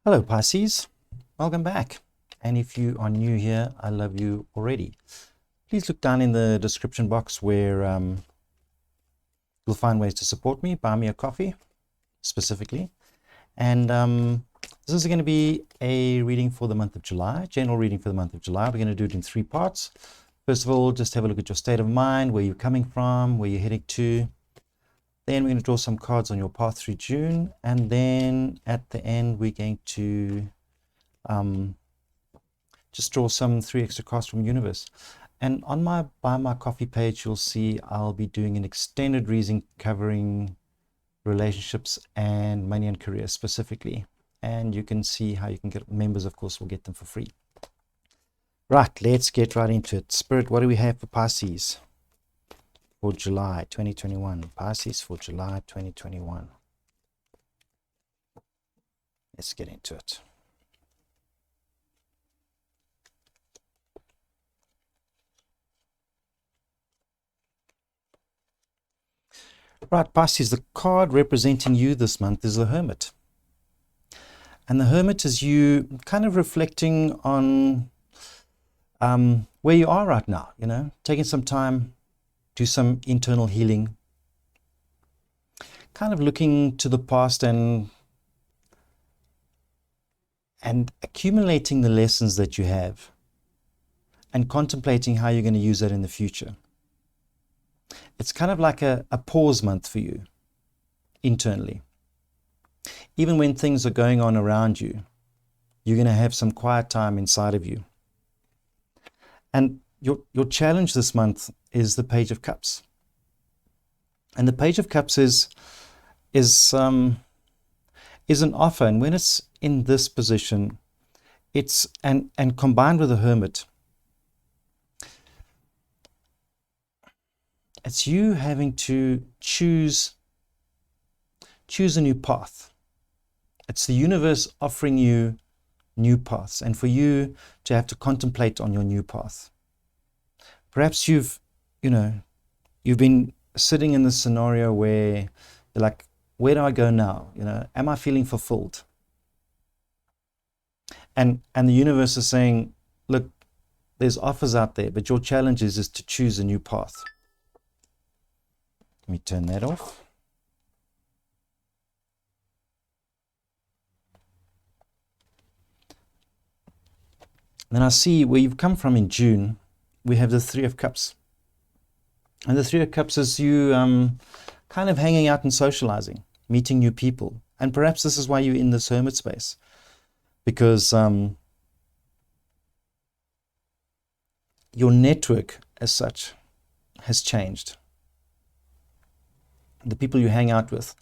Hello Pisces, welcome back. And if you are new here, I love you already. Please look down in the description box where you'll find ways to support me, buy me a coffee specifically. And this is going to be a reading for the month of July, general reading for the month of July. We're going to do it in 3 parts. First of all, just have a look at your state of mind, where you're coming from, where you're heading to. Then we're going to draw some cards on your path through June, and then at the end we're going to just draw some 3 extra cards from universe. And on my Buy My Coffee page, you'll see I'll be doing an extended reading covering relationships and money and career specifically. And you can see how you can get members, of course, will get them for free. Right, let's get right into it. Spirit, what do we have for Pisces for July 2021? Pisces for July 2021. Let's get into it. Right, Pisces, the card representing you this month is the Hermit. And the Hermit is you kind of reflecting on where you are right now, taking some time, do some internal healing, kind of looking to the past and accumulating the lessons that you have and contemplating how you're going to use that in the future. It's kind of like a pause month for you internally. Even when things are going on around you, you're going to have some quiet time inside of you. And your challenge this month is the Page of Cups. And the Page of Cups is an offer, and when it's in this position, it's and combined with the Hermit, it's you having to choose a new path. It's the universe offering you new paths, and for you to have to contemplate on your new path. Perhaps you've been sitting in this scenario where you're like, where do I go now? Am I feeling fulfilled? And the universe is saying, look, there's offers out there, but your challenge is to choose a new path. Let me turn that off. Then I see where you've come from in June. We have the 3 of Cups. And the 3 of Cups is you kind of hanging out and socializing, meeting new people. And perhaps this is why you're in this hermit space. Because your network as such has changed. The people you hang out with,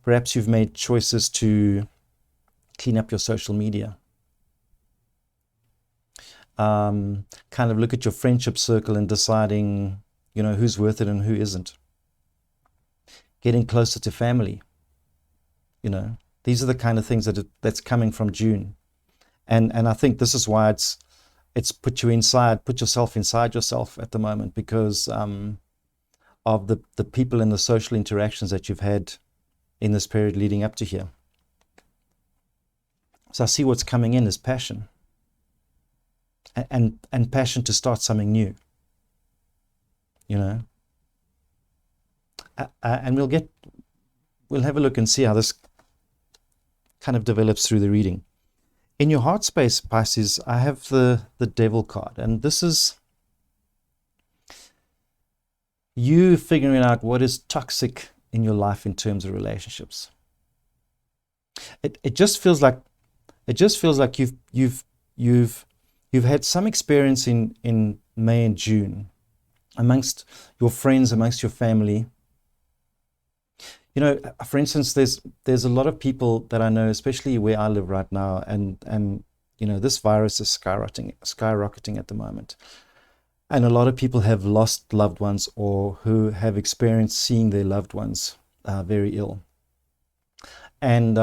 perhaps you've made choices to clean up your social media. Kind of look at your friendship circle and deciding, who's worth it and who isn't. Getting closer to family. These are the kind of things that's coming from June. And I think this is why it's put yourself inside yourself at the moment, because of the people and the social interactions that you've had in this period leading up to here. So I see what's coming in is passion. And passion to start something new, and we'll have a look and see how this kind of develops through the reading. In your heart space, Pisces, I have the Devil card, and this is you figuring out what is toxic in your life in terms of relationships. It just feels like you've had some experience in May and June amongst your friends, amongst your family. For instance, there's a lot of people that I know, especially where I live right now, and this virus is skyrocketing at the moment. And a lot of people have lost loved ones or who have experienced seeing their loved ones very ill. And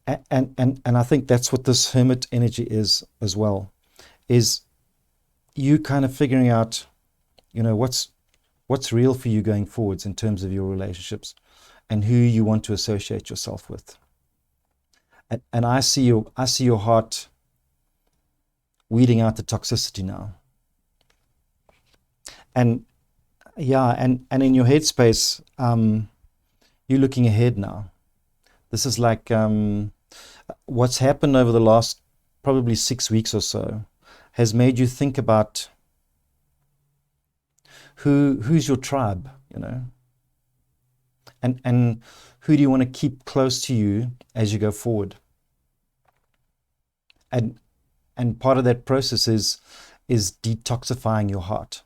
I think that's what this hermit energy is as well, is you kind of figuring out, what's real for you going forwards in terms of your relationships and who you want to associate yourself with. And I see your heart weeding out the toxicity now. And yeah, and in your headspace, you're looking ahead now. This is like what's happened over the last probably 6 weeks or so has made you think about who's your tribe, and who do you want to keep close to you as you go forward. And part of that process is detoxifying your heart.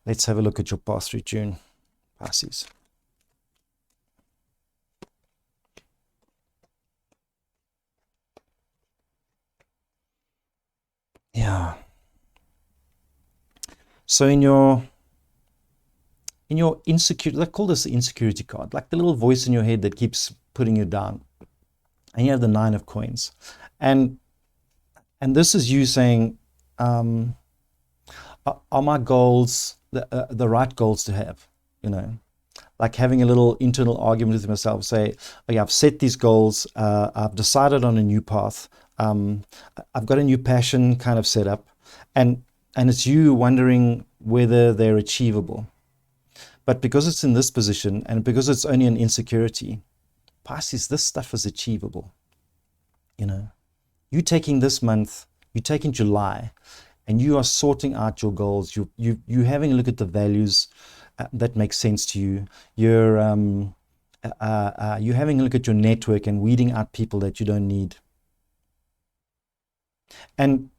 Let's have a look at your path through June, Pisces. Yeah. So in your insecurity, let's call this the insecurity card, like the little voice in your head that keeps putting you down. And you have the 9 of coins. And this is you saying, are my goals the right goals to have? Like having a little internal argument with myself, say, okay, I've set these goals, I've decided on a new path, I've got a new passion kind of set up, and it's you wondering whether they're achievable. But because it's in this position, and because it's only an insecurity, Pisces, this stuff is achievable. You taking this month, you taking July, and you are sorting out your goals. You having a look at the values that make sense to you. You're having a look at your network and weeding out people that you don't need. And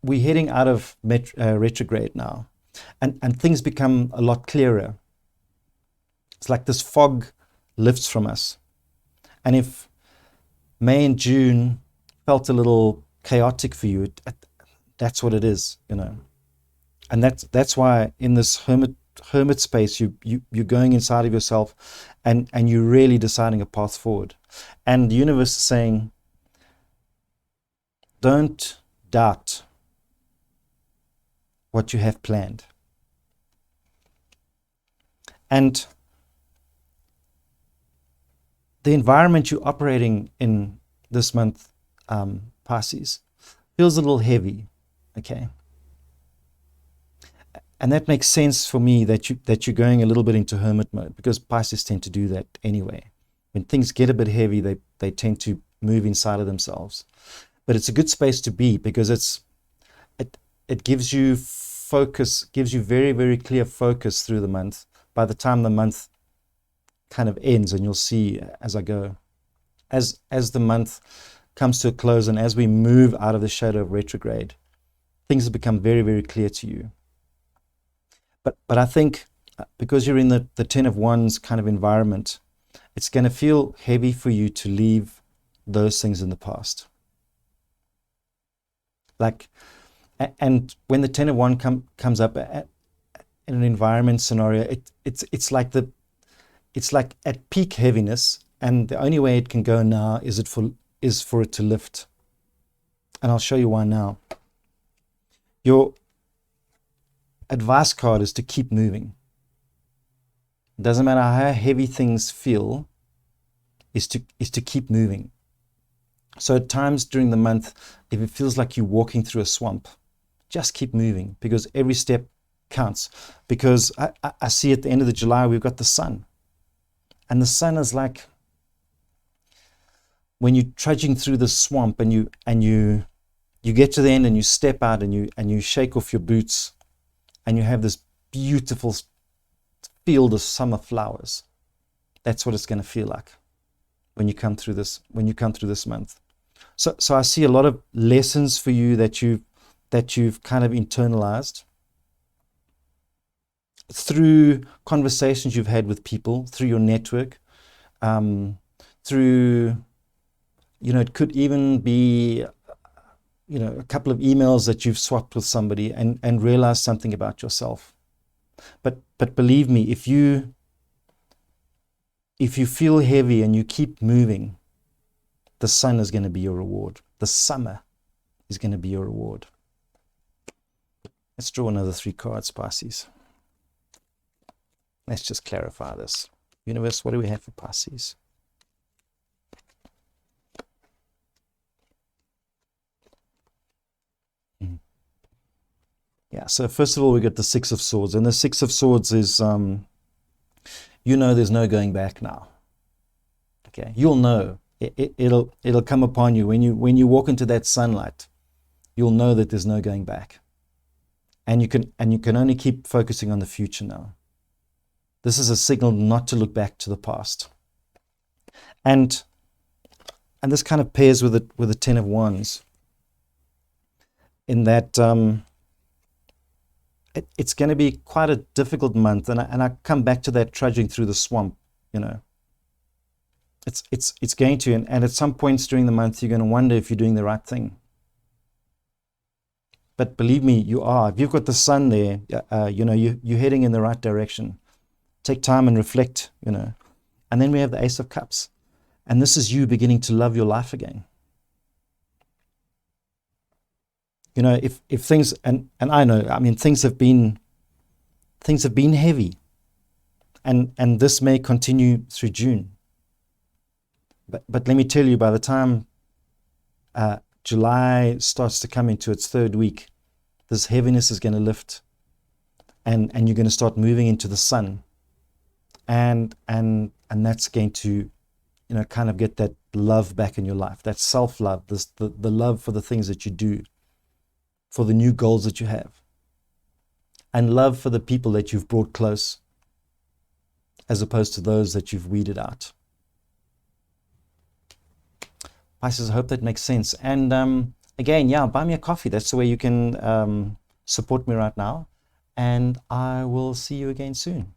we're heading out of retrograde now, and things become a lot clearer. It's like this fog lifts from us. And if May and June felt a little chaotic for you, that's what it is, And that's why in this hermit space, you're going inside of yourself, and you're really deciding a path forward. And the universe is saying, don't doubt what you have planned. And the environment you're operating in this month, Pisces, feels a little heavy, okay? And that makes sense for me that you're going a little bit into hermit mode, because Pisces tend to do that anyway. When things get a bit heavy, they tend to move inside of themselves. But it's a good space to be, because it gives you focus, gives you very, very clear focus through the month. By the time the month kind of ends, and you'll see as I go, as the month comes to a close, and as we move out of the shadow of retrograde, things have become very, very clear to you. But I think because you're in the 10 of Wands kind of environment, it's going to feel heavy for you to leave those things in the past. And when the 10 of Wands comes up in an environment scenario, it's like at peak heaviness, and the only way it can go now is for it to lift. And I'll show you why now. Your advice card is to keep moving. It doesn't matter how heavy things feel, is to keep moving. So at times during the month, if it feels like you're walking through a swamp, just keep moving, because every step counts. Because I see at the end of the July, we've got the sun. And the sun is like when you're trudging through the swamp, and you get to the end, and you step out, and you shake off your boots, and you have this beautiful field of summer flowers. That's what it's going to feel like when you come through this month. So I see a lot of lessons for you that you've kind of internalized through conversations you've had with people, through your network, through, it could even be, a couple of emails that you've swapped with somebody, and realized something about yourself. But believe me, if you feel heavy and you keep moving, the sun is going to be your reward. The summer is going to be your reward. Let's draw another 3 cards, Pisces. Let's just clarify this. Universe, what do we have for Pisces? Yeah, so first of all, we got the Six of Swords. And the Six of Swords is, there's no going back now. Okay, you'll know. It'll come upon you. When you walk into that sunlight, you'll know that there's no going back. And you can only keep focusing on the future now. This is a signal not to look back to the past. And this kind of pairs with the Ten of Wands, in that it's going to be quite a difficult month, and I come back to that trudging through the swamp. It's going to, and at some points during the month, you're going to wonder if you're doing the right thing. But believe me, you are. If you've got the sun there, you're heading in the right direction. Take time and reflect, And then we have the Ace of Cups. And this is you beginning to love your life again. If things, and I know, things have been heavy. And this may continue through June. But let me tell you, by the time July starts to come into its third week, this heaviness is going to lift, and you're going to start moving into the sun, and that's going to, kind of get that love back in your life, that self-love, the love for the things that you do, for the new goals that you have, and love for the people that you've brought close, as opposed to those that you've weeded out. Pisces, I hope that makes sense. And again, buy me a coffee. That's the way you can support me right now. And I will see you again soon.